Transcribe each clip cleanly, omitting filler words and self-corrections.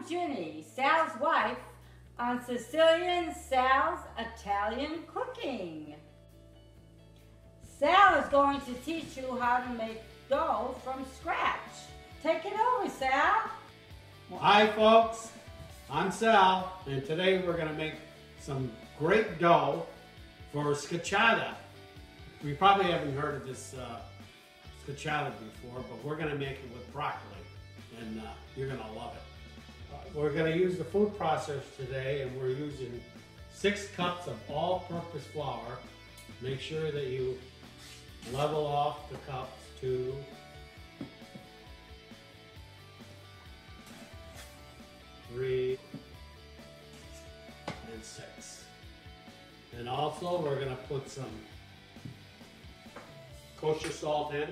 I'm Ginny, Sal's wife, on Sicilian Sal's Italian Cooking. Sal is going to teach you how to make dough from scratch. Take it over, Sal. Well, hi folks, I'm Sal, and today we're going to make some great dough for Scicatta. You probably haven't heard of this Scicatta before, but we're going to make it with broccoli, and you're going to love it. We're going to use the food processor today, and we're using 6 cups of all-purpose flour. Make sure that you level off the cups to 3 and 6. And also we're going to put some kosher salt in,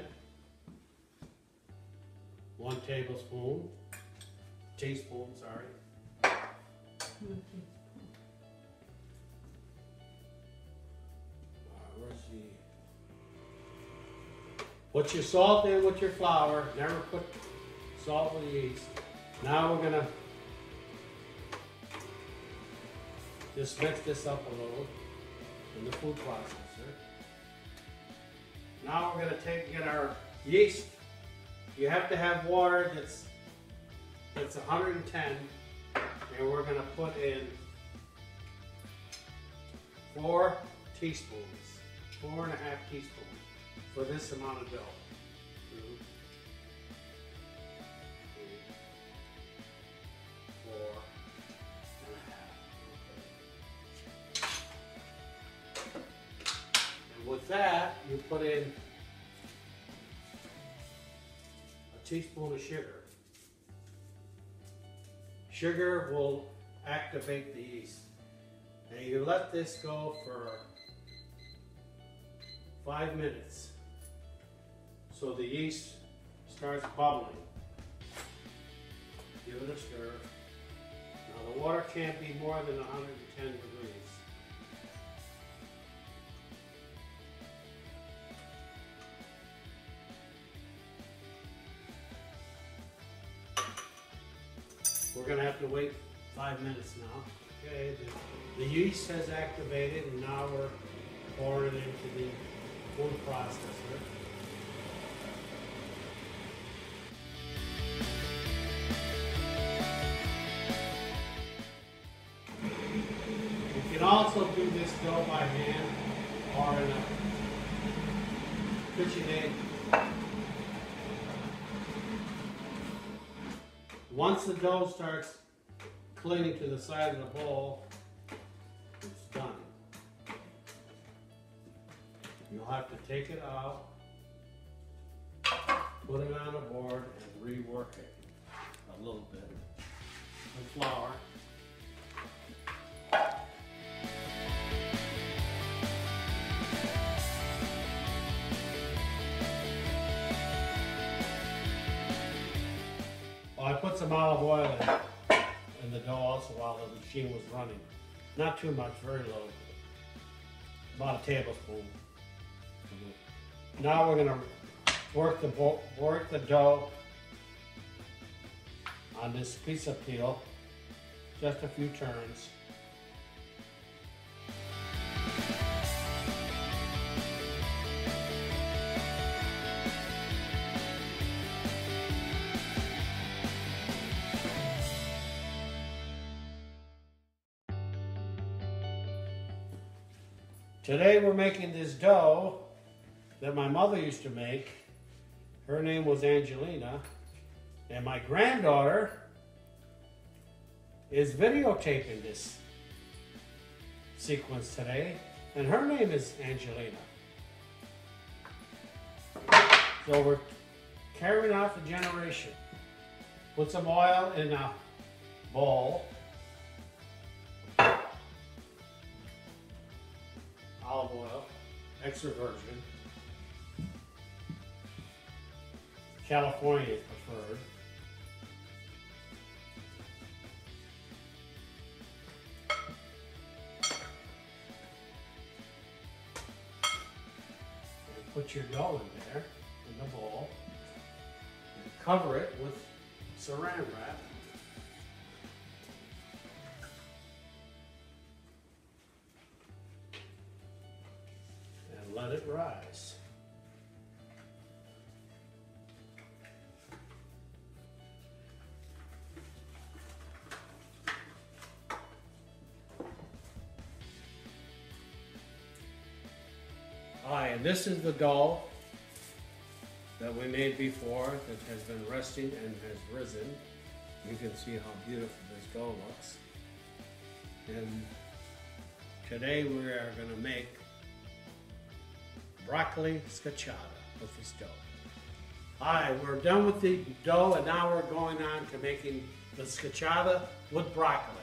1 teaspoon, sorry. Where's the... Put your salt in with your flour. Never put salt with yeast. Now we're gonna just mix this up a little in the food processor. Now we're gonna get our yeast. You have to have water that's 110, and we're gonna put in 4 teaspoons, 4.5 teaspoons for this amount of dough. 2, 3, 4.5. And with that, you put in a teaspoon of sugar. Sugar will activate the yeast. And you let this go for 5 minutes so the yeast starts bubbling. Give it a stir. Now the water can't be more than 110 degrees. We're going to have to wait 5 minutes now. Okay, the yeast has activated, and now we're pouring it into the food processor. You can also do this dough by hand or in a KitchenAid. Once the dough starts clinging to the side of the bowl, it's done. You'll have to take it out, put it on a board, and rework it a little bit with flour. I put some olive oil in the dough also while the machine was running. Not too much, very low. About a tablespoon. Now we're going to work the dough on this pizza peel. Just a few turns. Today we're making this dough that my mother used to make. Her name was Angelina, and my granddaughter is videotaping this sequence today, and her name is Angelina. So we're carrying out the generation. Put some oil in a bowl. Olive oil, extra virgin. California is preferred. And put your dough in there, in the bowl, and cover it with saran wrap. it rise. Alright, and this is the dough that we made before that has been resting and has risen. You can see how beautiful this dough looks. And today we are going to make broccoli schiacciata with this dough. Alright, we're done with the dough and now we're going on to making the schiacciata with broccoli.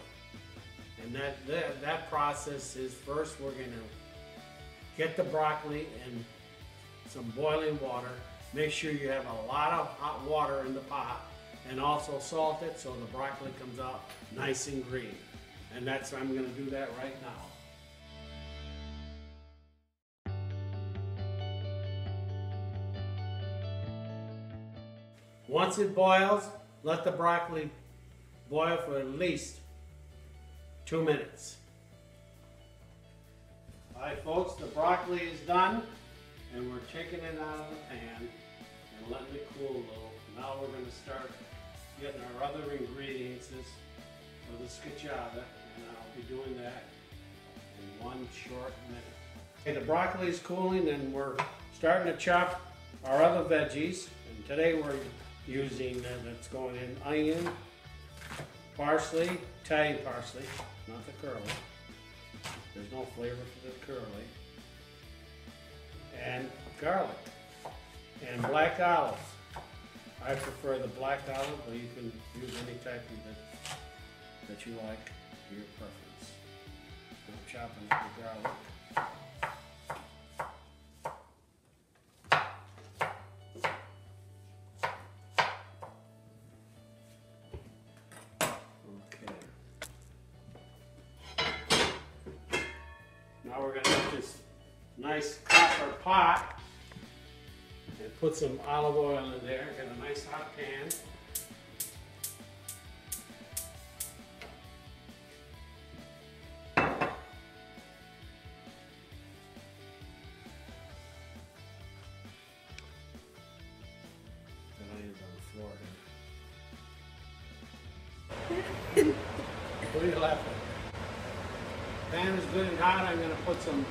And that process is first we're going to get the broccoli in some boiling water. Make sure you have a lot of hot water in the pot and also salt it so the broccoli comes out nice and green. And I'm going to do that right now. Once it boils, let the broccoli boil for at least 2 minutes. Alright folks, the broccoli is done and we're taking it out of the pan and letting it cool a little. Now we're going to start getting our other ingredients for the schiacciata, and I'll be doing that in 1 short minute. Okay, the broccoli is cooling and we're starting to chop our other veggies. And today we're using, that's going in, onion, parsley, Italian parsley, not the curly. There's no flavor for the curly. And garlic. And black olives. I prefer the black olive, but you can use any type that you like to your preference. I'm chopping up the garlic. Now we're going to get this nice copper pot and put some olive oil in there. Get a nice hot pan. The onions on the floor here. What are you laughing at? Pan is good and hot. I'm going to put some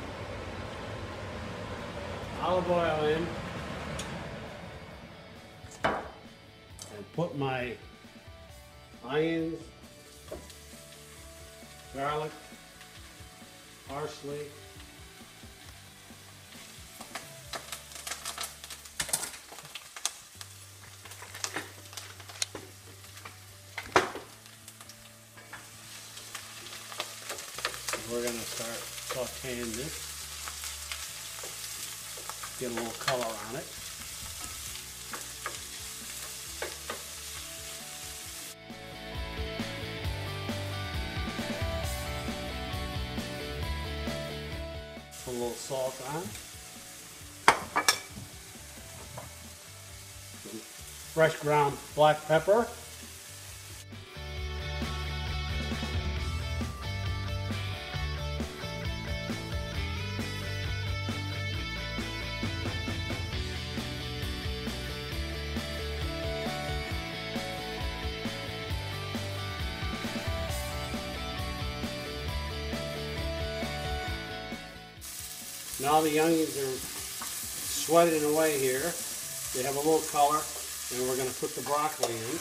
olive oil in and put my onions, garlic, parsley, we're going to start sauteing this, get a little color on it. Put a little salt on. Some fresh ground black pepper. Now the onions are sweating away here. They have a little color, and we're going to put the broccoli in.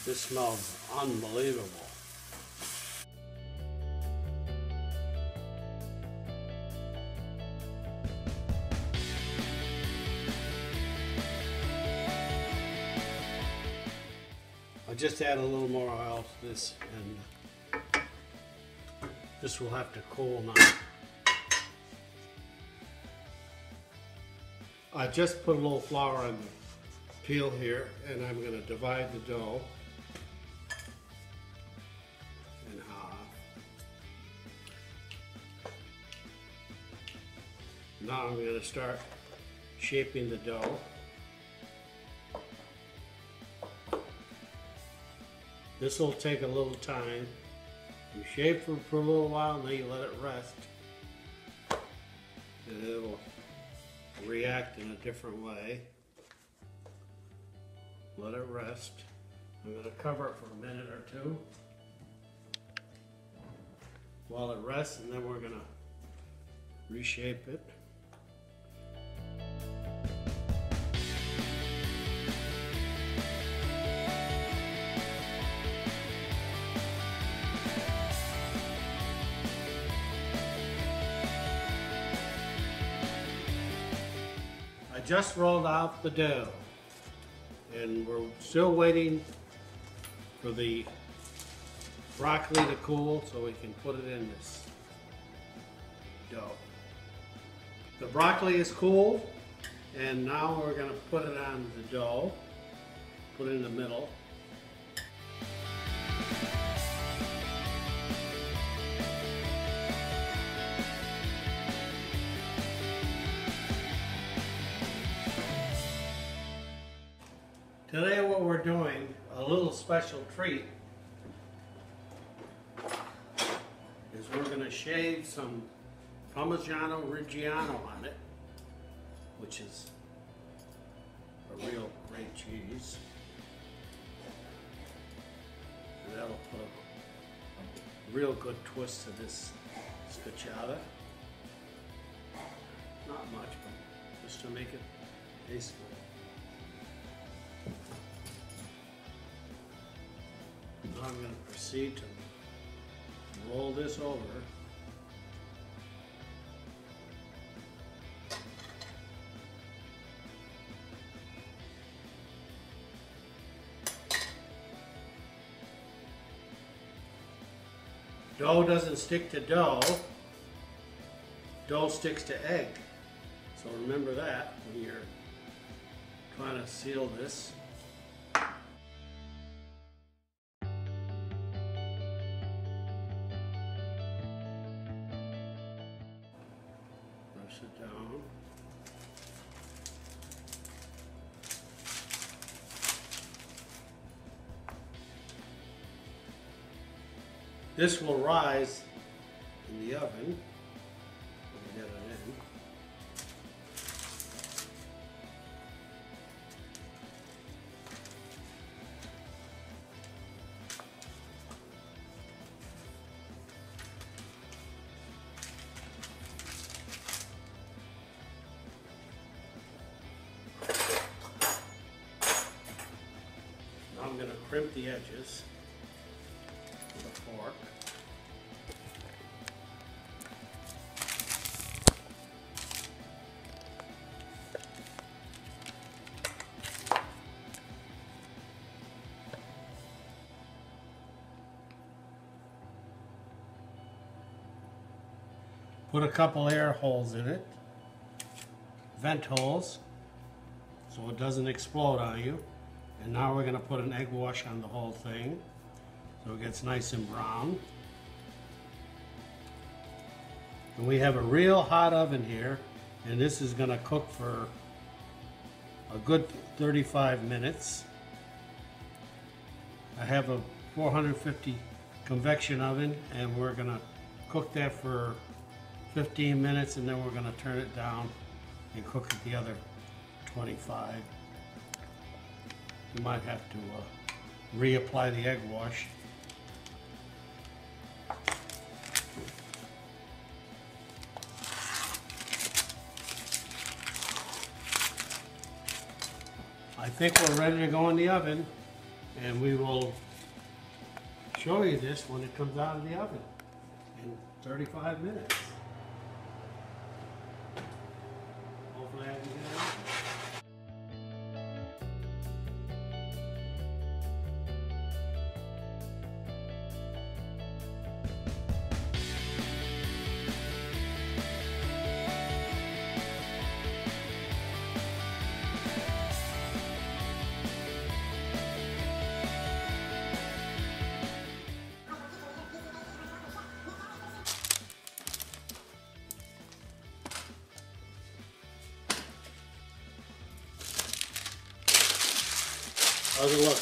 This smells unbelievable. I'll just add a little more oil to this, and this will have to cool now. I just put a little flour on the peel here, and I'm going to divide the dough in half. Now I'm going to start shaping the dough. This will take a little time, You shave for a little while, and then you let it rest. And it'll react in a different way. Let it rest. I'm going to cover it for a minute or two while it rests, and then we're going to reshape it. I just rolled out the dough, and we're still waiting for the broccoli to cool so we can put it in this dough. The broccoli is cool, and now we're going to put it on the dough, put it in the middle. Today what we're doing, a little special treat, is we're going to shave some Parmigiano Reggiano on it, which is a real great cheese. And that'll put a real good twist to this Scicatta. Not much, but just to make it tasteful. Now I'm going to proceed to roll this over. Dough doesn't stick to dough. Dough sticks to egg. So remember that when you're trying to seal this. Brush it down. This will rise in the oven when we get it in. Now I'm going to crimp the edges with a fork. Put a couple air holes in it, vent holes, so it doesn't explode on you. And now we're going to put an egg wash on the whole thing, so it gets nice and brown. And we have a real hot oven here, and this is going to cook for a good 35 minutes. I have a 450 convection oven, and we're going to cook that for 15 minutes, and then we're going to turn it down and cook it the other 25. You might have to reapply the egg wash. I think we're ready to go in the oven, and we will show you this when it comes out of the oven in 35 minutes. Hopefully I can get it out. How's it look?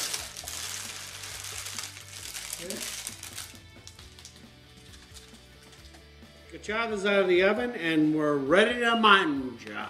Scicatta's out of the oven and we're ready to mangia.